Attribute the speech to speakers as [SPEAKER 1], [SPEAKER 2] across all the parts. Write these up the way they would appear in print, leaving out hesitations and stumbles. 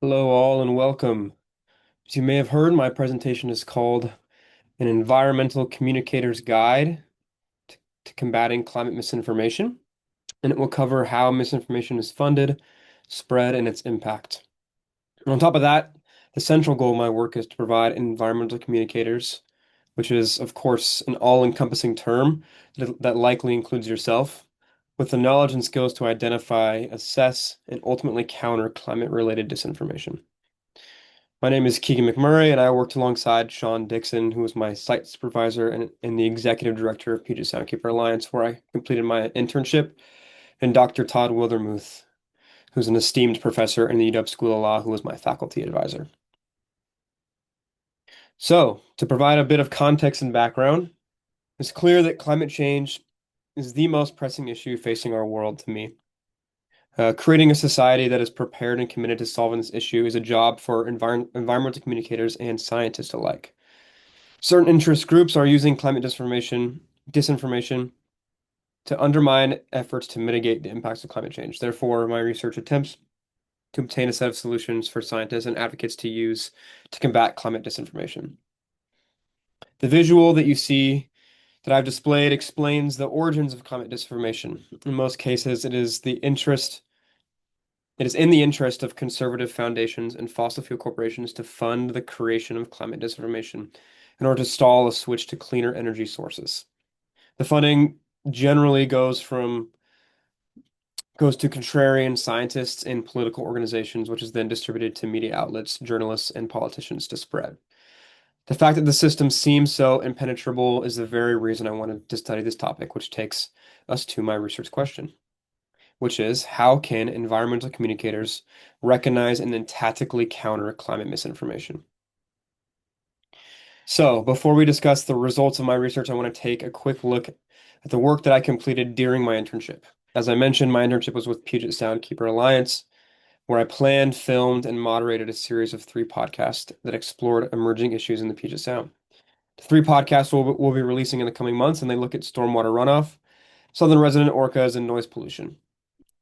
[SPEAKER 1] Hello, all, and welcome. As you may have heard, my presentation is called An Environmental Communicator's Guide to Combating Climate Misinformation, and it will cover how misinformation is funded, spread, and its impact. And on top of that, the central goal of my work is to provide environmental communicators, which is, of course, an all-encompassing term that likely includes yourself, with the knowledge and skills to identify, assess, and ultimately counter climate-related disinformation. My name is Keagan McMurray, and I worked alongside Sean Dixon, who was my site supervisor and the executive director of Puget Soundkeeper Alliance, where I completed my internship, and Dr. Todd Wildermuth, who's an esteemed professor in the UW School of Law, who was my faculty advisor. So, to provide a bit of context and background, it's clear that climate change is the most pressing issue facing our world to me. Creating a society that is prepared and committed to solving this issue is a job for environmental communicators and scientists alike. Certain interest groups are using climate disinformation to undermine efforts to mitigate the impacts of climate change. Therefore, my research attempts to obtain a set of solutions for scientists and advocates to use to combat climate disinformation. The visual that you see that I've displayed explains the origins of climate disinformation. In most cases, it is in the interest of conservative foundations and fossil fuel corporations to fund the creation of climate disinformation in order to stall a switch to cleaner energy sources. The funding generally goes to contrarian scientists and political organizations, which is then distributed to media outlets, journalists, and politicians to spread. The fact that the system seems so impenetrable is the very reason I wanted to study this topic, which takes us to my research question, which is how can environmental communicators recognize and then tactically counter climate misinformation? So, before we discuss the results of my research, I want to take a quick look at the work that I completed during my internship. As I mentioned, my internship was with Puget Soundkeeper Alliance, where I planned, filmed, and moderated a series of 3 podcasts that explored emerging issues in the Puget Sound. The 3 podcasts we'll be releasing in the coming months, and they look at stormwater runoff, southern resident orcas, and noise pollution.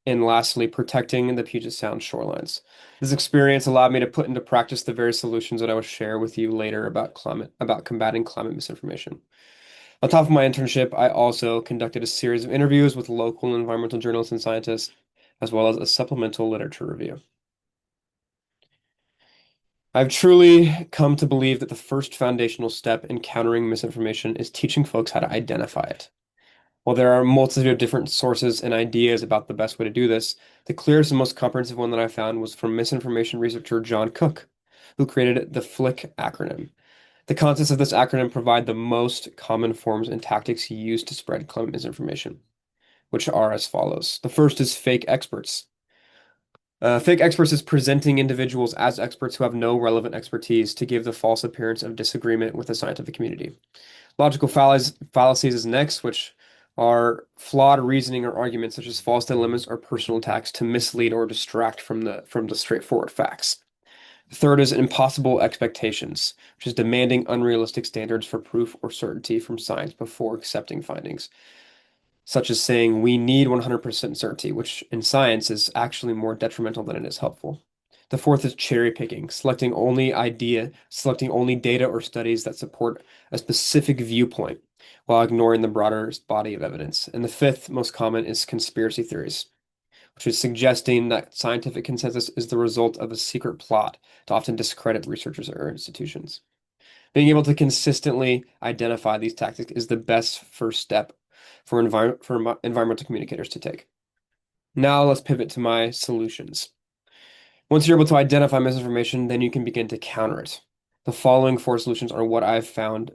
[SPEAKER 1] And lastly, protecting the Puget Sound shorelines. This experience allowed me to put into practice the various solutions that I will share with you later about combating climate misinformation. On top of my internship, I also conducted a series of interviews with local environmental journalists and scientists, as well as a supplemental literature review. I've truly come to believe that the first foundational step in countering misinformation is teaching folks how to identify it. While there are a multitude of different sources and ideas about the best way to do this, the clearest and most comprehensive one that I found was from misinformation researcher John Cook, who created the FLIC acronym. The contents of this acronym provide the most common forms and tactics used to spread climate misinformation, which are as follows. The first is fake experts. Fake experts is presenting individuals as experts who have no relevant expertise to give the false appearance of disagreement with the scientific community. Logical fallacies is next, which are flawed reasoning or arguments such as false dilemmas or personal attacks to mislead or distract from the straightforward facts. The third is impossible expectations, which is demanding unrealistic standards for proof or certainty from science before accepting findings, such as saying we need 100% certainty, which in science is actually more detrimental than it is helpful. The fourth is cherry picking, selecting only data or studies that support a specific viewpoint while ignoring the broader body of evidence. And the fifth most common is conspiracy theories, which is suggesting that scientific consensus is the result of a secret plot to often discredit researchers or institutions. Being able to consistently identify these tactics is the best first step for environmental communicators to take. Now let's pivot to my solutions. Once you're able to identify misinformation, then you can begin to counter it. The following 4 solutions are what I've found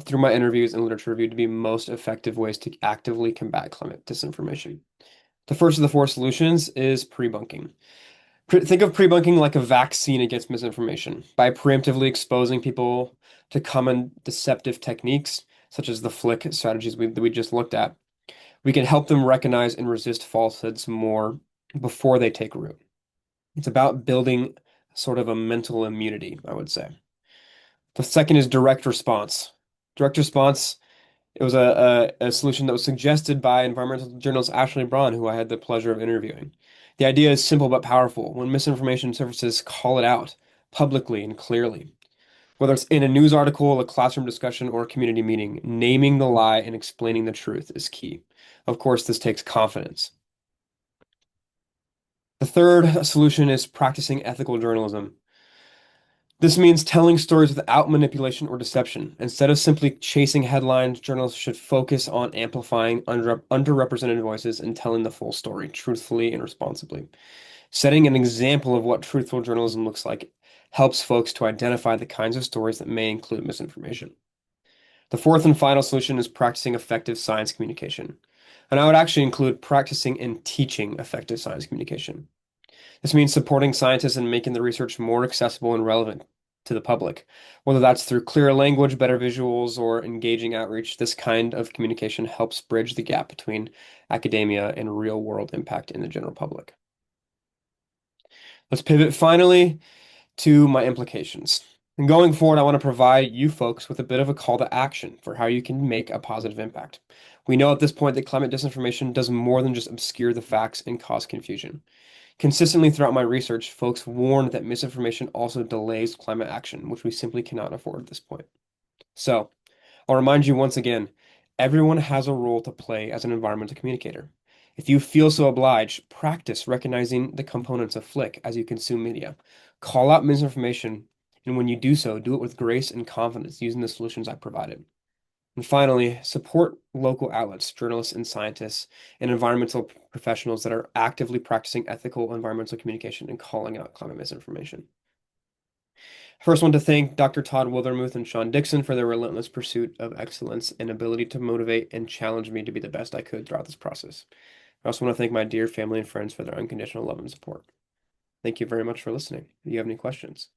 [SPEAKER 1] through my interviews and literature review to be most effective ways to actively combat climate disinformation. The first of the 4 solutions is pre-bunking. Think of pre-bunking like a vaccine against misinformation. By preemptively exposing people to common deceptive techniques, such as the FLIC strategies that we just looked at, we can help them recognize and resist falsehoods more before they take root. It's about building sort of a mental immunity, I would say. The second is direct response. Direct response, it was a solution that was suggested by environmental journalist Ashley Braun, who I had the pleasure of interviewing. The idea is simple but powerful. When misinformation surfaces, call it out publicly and clearly. Whether it's in a news article, a classroom discussion, or a community meeting, naming the lie and explaining the truth is key. Of course, this takes confidence. The third solution is practicing ethical journalism. This means telling stories without manipulation or deception. Instead of simply chasing headlines, journalists should focus on amplifying underrepresented voices and telling the full story truthfully and responsibly. Setting an example of what truthful journalism looks like helps folks to identify the kinds of stories that may include misinformation. The fourth and final solution is practicing effective science communication. And I would actually include practicing and teaching effective science communication. This means supporting scientists and making the research more accessible and relevant to the public. Whether that's through clearer language, better visuals, or engaging outreach, this kind of communication helps bridge the gap between academia and real-world impact in the general public. Let's pivot finally to my implications. And going forward, I want to provide you folks with a bit of a call to action for how you can make a positive impact. We know at this point that climate disinformation does more than just obscure the facts and cause confusion. Consistently throughout my research, folks warned that misinformation also delays climate action, which we simply cannot afford at this point. So, I'll remind you once again, everyone has a role to play as an environmental communicator. If you feel so obliged, practice recognizing the components of FLIC as you consume media. Call out misinformation, and when you do so, do it with grace and confidence using the solutions I provided. And finally, support local outlets, journalists and scientists, and environmental professionals that are actively practicing ethical environmental communication and calling out climate misinformation. First, I want to thank Dr. Todd Withermuth and Sean Dixon for their relentless pursuit of excellence and ability to motivate and challenge me to be the best I could throughout this process. I also want to thank my dear family and friends for their unconditional love and support. Thank you very much for listening. Do you have any questions?